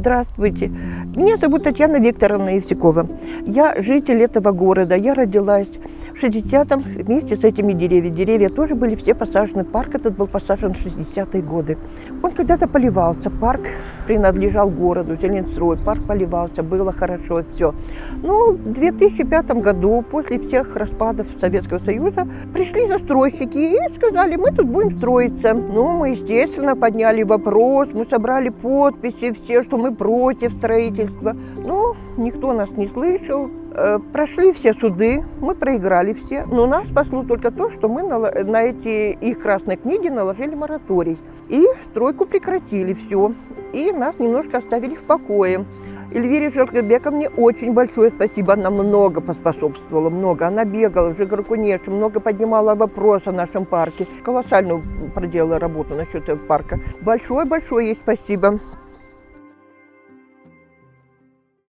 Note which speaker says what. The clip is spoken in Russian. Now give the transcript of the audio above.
Speaker 1: Здравствуйте. Меня зовут Татьяна Викторовна Евсюкова. Я житель этого города. Я родилась в 60-м вместе с этими деревьями. Деревья тоже были все посажены. Парк этот был посажен в 60-е годы. Он когда-то поливался. Парк принадлежал городу, Зеленстрой. Парк поливался, было хорошо все. Но в 2005 году, после всех распадов Советского Союза, пришли застройщики и сказали, мы тут будем строиться. Ну, мы, естественно, подняли вопрос, мы собрали подписи все, что мы против строительства. Но никто нас не слышал. Прошли все суды, мы проиграли все, но нас спасло только то, что мы на эти их красные книги наложили мораторий. И стройку прекратили все, и нас немножко оставили в покое. Эльвире Жеркебековне очень большое спасибо, она много поспособствовала, много. Она бегала в Жигракунеш, много поднимала вопрос о нашем парке. Колоссальную проделала работу насчет этого парка. Большое-большое ей спасибо.